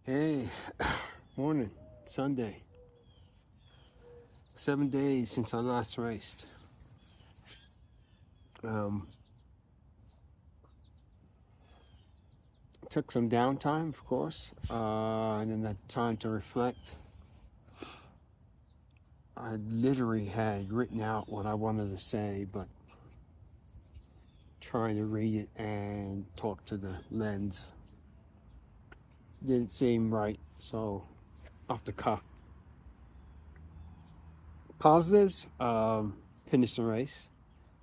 Hey, morning, Sunday. 7 days since I last raced. Um, Took some downtime, of course, and then that time to reflect. I literally had written out what I wanted to say, but trying to read it and talk to the lens didn't seem right, so off the cuff. Positives, finished the race,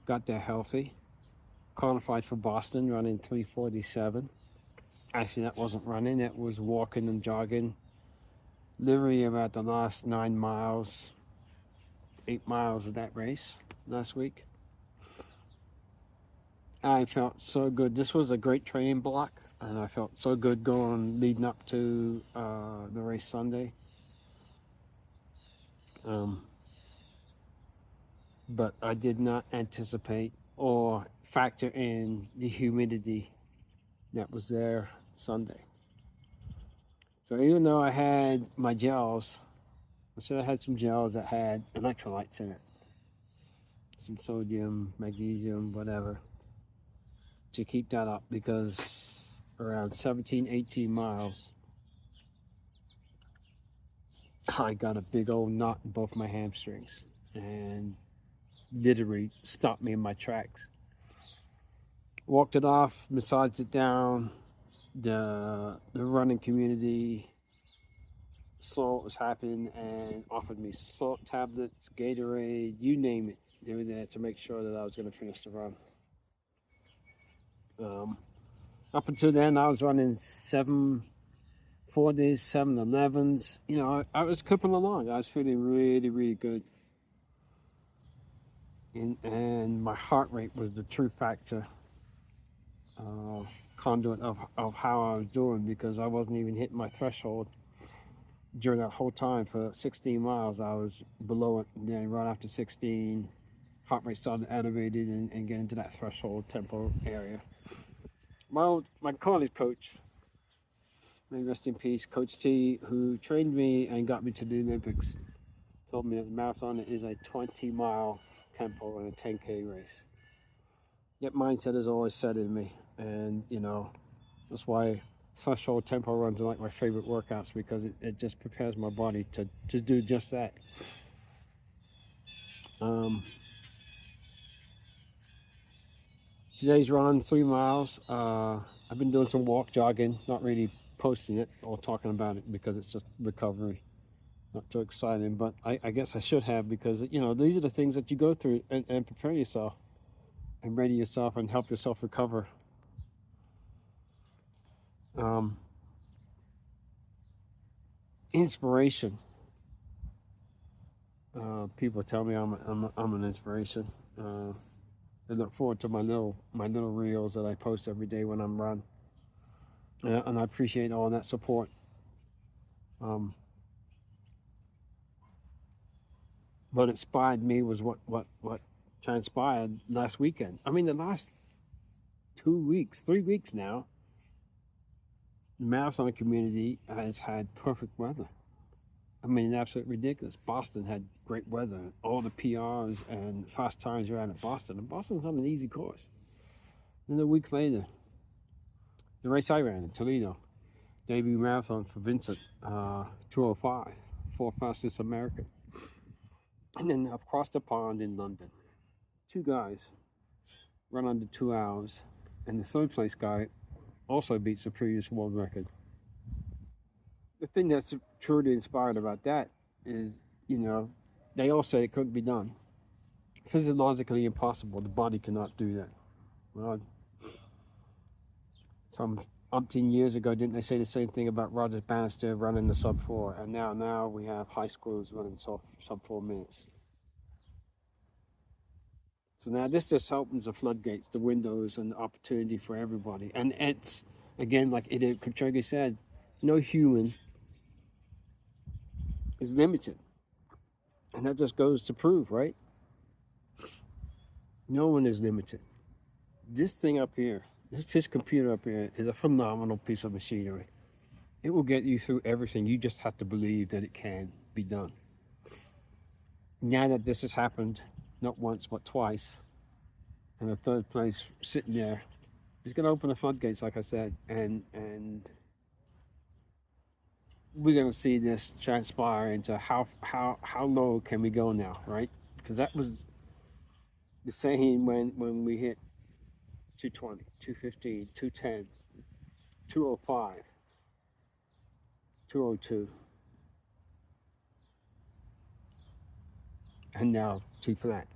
got there healthy, qualified for Boston, running 3:47. Actually, that wasn't running, that was walking and jogging. Literally about the last 9 miles, 8 miles of that race last week. I felt so good. This was a great training block, and I felt so good going leading up to the race Sunday. Um, but I did not anticipate or factor in the humidity that was there Sunday. So even though I had my gels, I said I had some gels that had electrolytes in it, some sodium, magnesium, whatever, to keep that up, because around 17, 18 miles, I got a big old knot in both my hamstrings and literally stopped me in my tracks. Walked it off, massaged it down. The running community saw what was happening and offered me salt tablets, Gatorade, you name it. They were there to make sure that I was going to finish the run. Um, Up until then, I was running 7:40s, 7:11s. I was clipping along. I was feeling really, really good. And my heart rate was the true factor, conduit of how I was doing, because I wasn't even hitting my threshold during that whole time. For 16 miles, I was below it. And then right after 16, heart rate started elevated and getting to that threshold tempo area. My college coach, may rest in peace, Coach T, who trained me and got me to the Olympics, told me that the marathon is a 20-mile tempo and a 10K race. That mindset has always set in me, and that's why threshold tempo runs are like my favorite workouts, because it just prepares my body to do just that. Today's run, 3 miles. I've been doing some walk jogging, not really posting it or talking about it because it's just recovery. Not too exciting, but I guess I should have, because these are the things that you go through and prepare yourself and ready yourself and help yourself recover. Um, Inspiration. People tell me I'm an inspiration. I look forward to my little reels that I post every day when I'm run, and I appreciate all that support. Um, what inspired me was what transpired last weekend. I mean, the last 2 weeks, 3 weeks now, the marathon community has had perfect weather. I mean, absolutely ridiculous. Boston had great weather. All the PRs and fast times ran at Boston. And Boston's not an easy course. Then a week later, the race I ran in Toledo, debut marathon for Vincent, 2:05, fourth fastest American. And then across the pond in London, two guys run under 2 hours, and the third place guy also beats the previous world record. The thing that's truly inspired about that is, they all say it couldn't be done. Physiologically impossible. The body cannot do that. Well, some umpteen years ago, didn't they say the same thing about Roger Bannister running the sub 4? And now we have high schools running sub 4 minutes. So now this just opens the floodgates, the windows, and the opportunity for everybody. And it's, again, like Ido Kipchoge said, no human is limited. And that just goes to prove, right? No one is limited. This thing up here, this computer up here, is a phenomenal piece of machinery. It will get you through everything. You just have to believe that it can be done. Now that this has happened, not once but twice, and the third place sitting there, it's going to open the floodgates, like I said, and we're going to see this transpire into how low can we go now, right? Because that was the saying when we hit 220, 215, 210, 205, 202, and now 2 flat.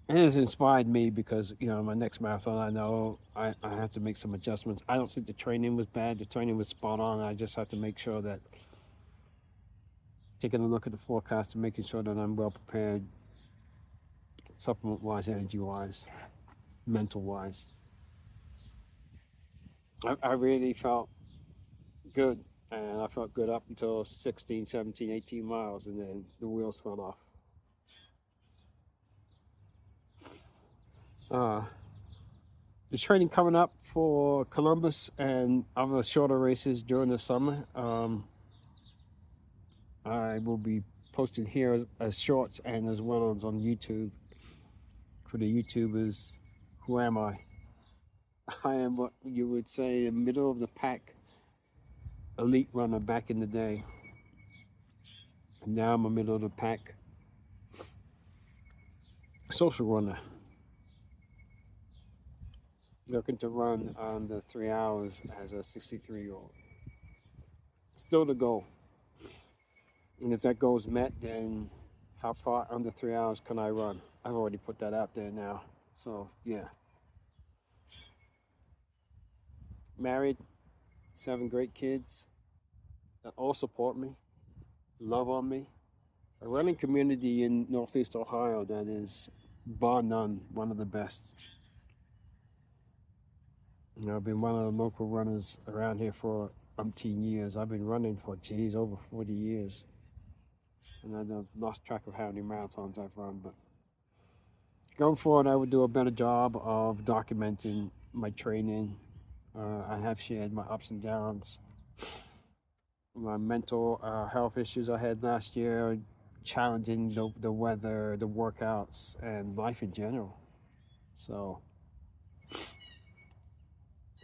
And it has inspired me because, my next marathon, I know I have to make some adjustments. I don't think the training was bad. The training was spot on. I just have to make sure that, taking a look at the forecast and making sure that I'm well prepared, supplement-wise, energy-wise, mental-wise. I really felt good, and I felt good up until 16, 17, 18 miles, and then the wheels fell off. There's training coming up for Columbus and other shorter races during the summer. I will be posting here as shorts and as well as on YouTube. For the YouTubers, who am I? I am what you would say a middle of the pack elite runner back in the day. And now I'm a middle of the pack social runner. Looking to run under 3 hours as a 63-year-old. Still the goal. And if that goal is met, then how far under 3 hours can I run? I've already put that out there now. So, yeah. Married, 7 great kids that all support me, love on me. A running community in Northeast Ohio that is, bar none, one of the best. I've been one of the local runners around here for umpteen years. I've been running for, over 40 years. And I've lost track of how many marathons I've run. But going forward, I would do a better job of documenting my training. I have shared my ups and downs, my mental health issues I had last year, challenging the weather, the workouts, and life in general. So,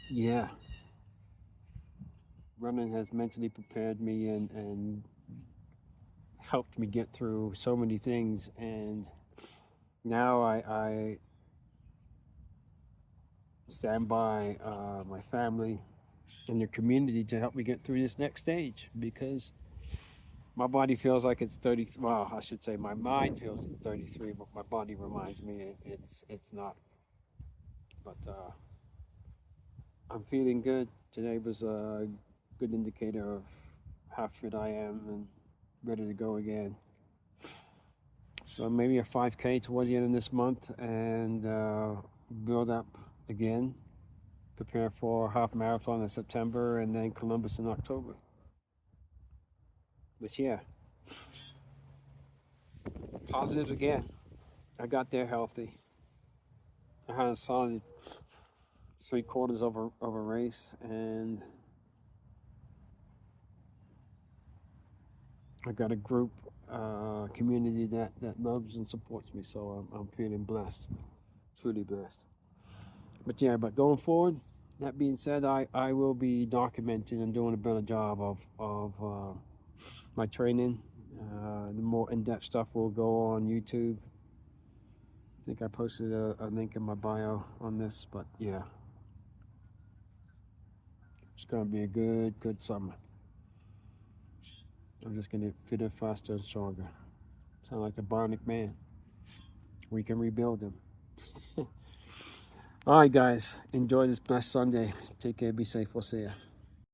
yeah, running has mentally prepared me and helped me get through so many things, and now I stand by my family and the community to help me get through this next stage, because my body feels like it's 30. Well, I should say my mind feels it's 33, but my body reminds me it's not. But I'm feeling good. Today was a good indicator of how fit I am and ready to go again. So maybe a 5K towards the end of this month, and build up again. Prepare for half marathon in September, and then Columbus in October. But yeah, positives again. I got there healthy. I had a solid 3/4 of a race, and I got a group, community that loves and supports me. So I'm feeling blessed, truly blessed. But yeah, going forward, that being said, I will be documenting and doing a better job of my training. The more in-depth stuff will go on YouTube. I think I posted a link in my bio on this, but yeah. It's going to be a good summer. I'm just going to get fitter, faster, and stronger. Sound like the Bionic Man. We can rebuild him. All right, guys. Enjoy this blessed Sunday. Take care. Be safe. We'll see ya.